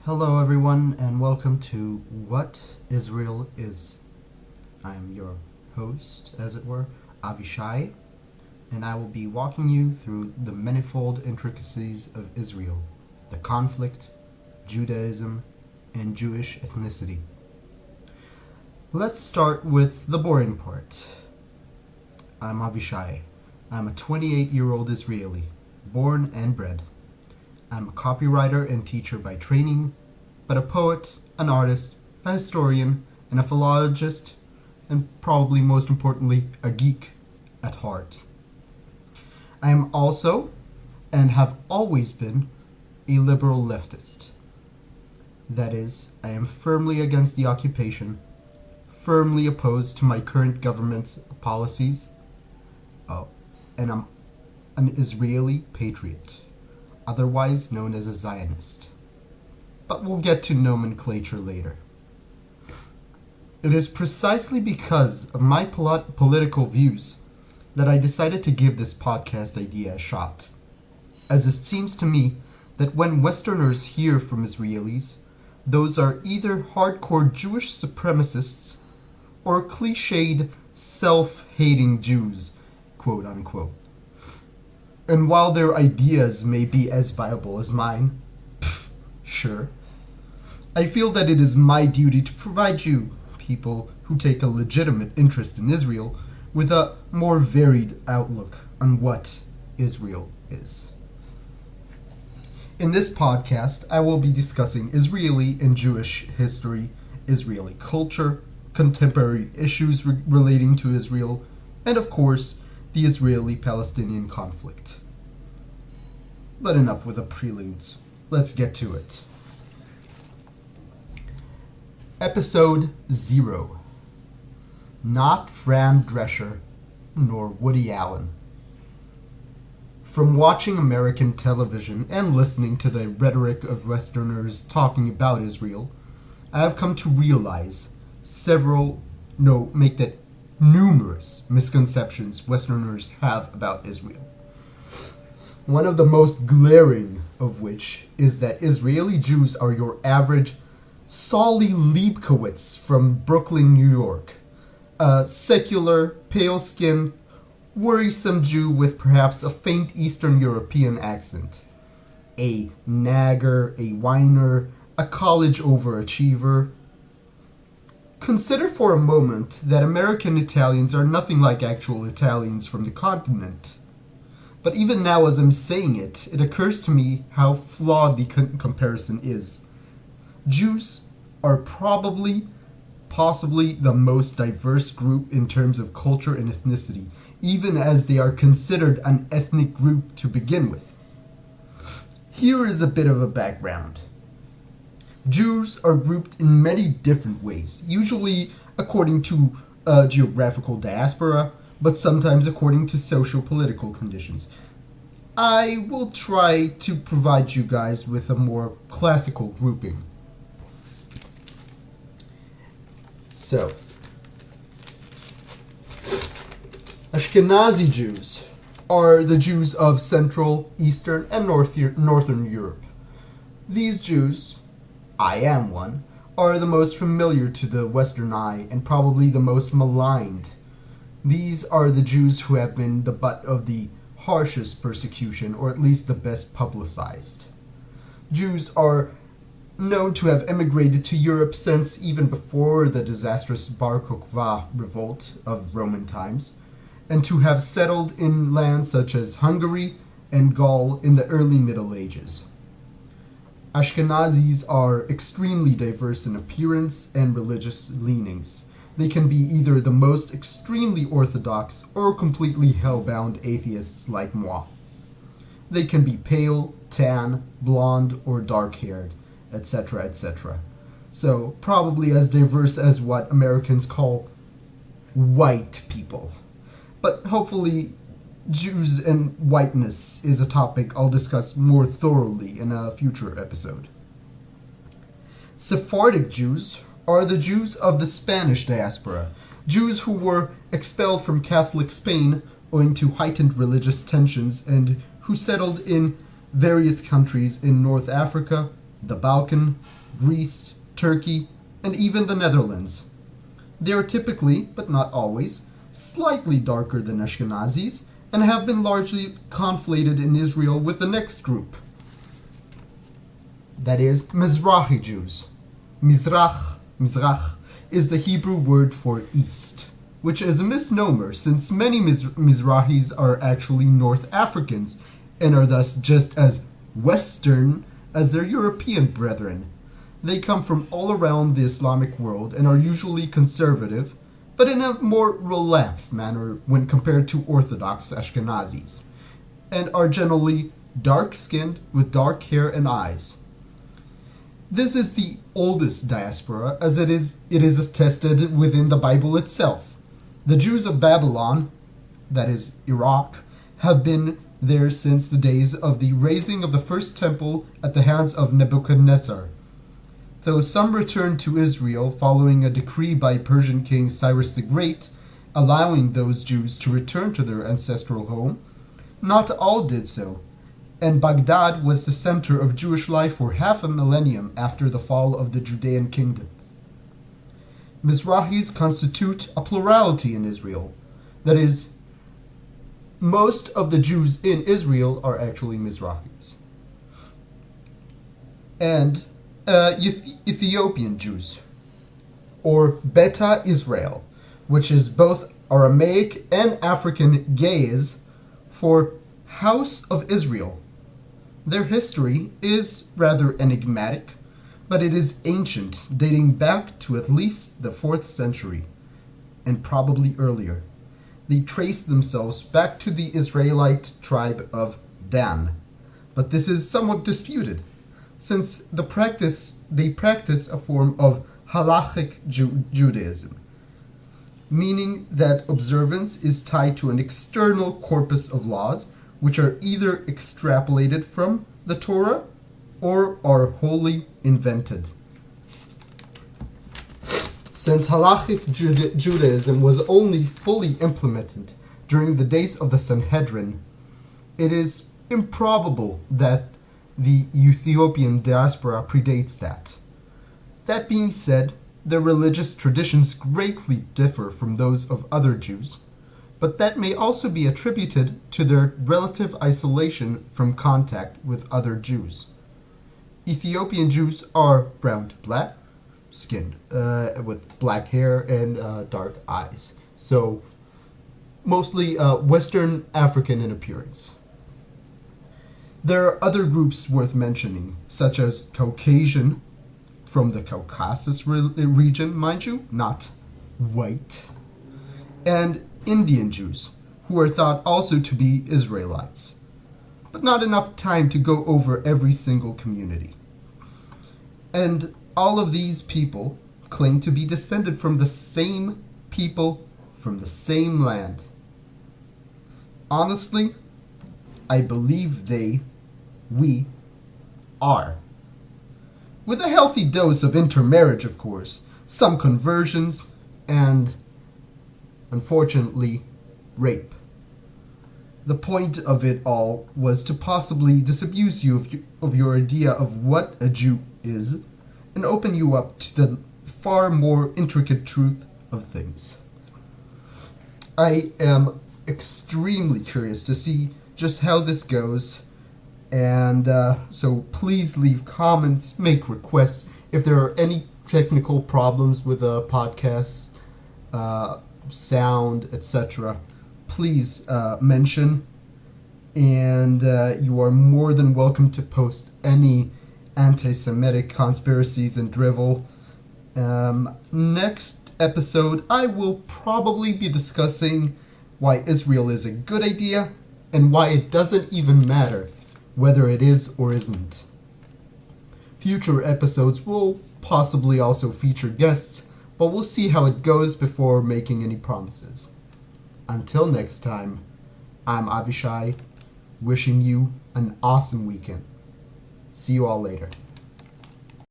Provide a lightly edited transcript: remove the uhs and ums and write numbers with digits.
Hello, everyone, and welcome to What Israel Is. I am your host, as it were, Avishai, and I will be walking you through the manifold intricacies of Israel, the conflict, Judaism, and Jewish ethnicity. Let's start with the boring part. I'm Avishai. I'm a 28-year-old Israeli, born and bred. I'm a copywriter and teacher by training, but a poet, an artist, a historian, and a philologist, and probably most importantly, a geek at heart. I am also, and have always been, a liberal leftist. That is, I am firmly against the occupation, firmly opposed to my current government's policies, and I'm an Israeli patriot, otherwise known as a Zionist. But we'll get to nomenclature later. It is precisely because of my political views that I decided to give this podcast idea a shot, as it seems to me that when Westerners hear from Israelis, those are either hardcore Jewish supremacists or cliched self-hating Jews, quote unquote. And while their ideas may be as viable as mine, sure, I feel that it is my duty to provide you, people who take a legitimate interest in Israel, with a more varied outlook on what Israel is. In this podcast, I will be discussing Israeli and Jewish history, Israeli culture, contemporary issues relating to Israel, and of course, the Israeli-Palestinian conflict. But enough with the preludes. Let's get to it. Episode 0. Not Fran Drescher, nor Woody Allen. From watching American television and listening to the rhetoric of Westerners talking about Israel, I have come to realize numerous misconceptions Westerners have about Israel. One of the most glaring of which is that Israeli Jews are your average Solly Leibkowitz from Brooklyn, New York, a secular, pale-skinned, worrisome Jew with perhaps a faint Eastern European accent, a nagger, a whiner, a college overachiever. Consider for a moment that American Italians are nothing like actual Italians from the continent. But even now as I'm saying it, it occurs to me how flawed the comparison is. Jews are possibly the most diverse group in terms of culture and ethnicity, even as they are considered an ethnic group to begin with. Here is a bit of a background. Jews are grouped in many different ways, usually according to geographical diaspora, but sometimes according to social-political conditions. I will try to provide you guys with a more classical grouping. So, Ashkenazi Jews are the Jews of Central, Eastern, and Northern Europe. These Jews, I am one, are the most familiar to the Western eye and probably the most maligned. These are the Jews who have been the butt of the harshest persecution, or at least the best publicized. Jews are known to have emigrated to Europe since even before the disastrous Bar Kokhba revolt of Roman times, and to have settled in lands such as Hungary and Gaul in the early Middle Ages. Ashkenazis are extremely diverse in appearance and religious leanings. They can be either the most extremely orthodox or completely hell-bound atheists like moi. They can be pale, tan, blonde, or dark-haired, etc., etc. So, probably as diverse as what Americans call white people. But hopefully, Jews and whiteness is a topic I'll discuss more thoroughly in a future episode. Sephardic Jews are the Jews of the Spanish diaspora, Jews who were expelled from Catholic Spain owing to heightened religious tensions and who settled in various countries in North Africa, the Balkan, Greece, Turkey, and even the Netherlands. They are typically, but not always, slightly darker than Ashkenazis and have been largely conflated in Israel with the next group. That is, Mizrahi Jews. Mizrach is the Hebrew word for east, which is a misnomer since many Mizrahis are actually North Africans and are thus just as Western as their European brethren. They come from all around the Islamic world and are usually conservative, but in a more relaxed manner when compared to Orthodox Ashkenazis, and are generally dark-skinned with dark hair and eyes. This is the oldest diaspora, as it is attested within the Bible itself. The Jews of Babylon, that is Iraq, have been there since the days of the razing of the first temple at the hands of Nebuchadnezzar. Though some returned to Israel following a decree by Persian King Cyrus the Great, allowing those Jews to return to their ancestral home, not all did so, and Baghdad was the center of Jewish life for half a millennium after the fall of the Judean kingdom. Mizrahis constitute a plurality in Israel. That is, most of the Jews in Israel are actually Mizrahis. And Ethiopian Jews, or Beta Israel, which is both Aramaic and African gaze for House of Israel. Their history is rather enigmatic, but it is ancient, dating back to at least the 4th century, and probably earlier. They trace themselves back to the Israelite tribe of Dan, but this is somewhat disputed, since they practice a form of halachic Judaism, meaning that observance is tied to an external corpus of laws, which are either extrapolated from the Torah or are wholly invented. Since halachic Judaism was only fully implemented during the days of the Sanhedrin, it is improbable that the Ethiopian diaspora predates that. That being said, their religious traditions greatly differ from those of other Jews, but that may also be attributed to their relative isolation from contact with other Jews. Ethiopian Jews are brown to black skinned, with black hair and dark eyes, so mostly Western African in appearance. There are other groups worth mentioning, such as Caucasian, from the Caucasus region, mind you, not white, and Indian Jews, who are thought also to be Israelites, but not enough time to go over every single community. And all of these people claim to be descended from the same people from the same land. Honestly, I believe we are. With a healthy dose of intermarriage, of course, some conversions, and, unfortunately, rape. The point of it all was to possibly disabuse you of your idea of what a Jew is, and open you up to the far more intricate truth of things. I am extremely curious to see just how this goes, and so please leave comments, make requests. If there are any technical problems with a podcast, sound, etc., please mention, and you are more than welcome to post any anti-Semitic conspiracies and drivel. Next episode, I will probably be discussing why Israel is a good idea and why it doesn't even matter whether it is or isn't. Future episodes will possibly also feature guests, but we'll see how it goes before making any promises. Until next time, I'm Avishai, wishing you an awesome weekend. See you all later.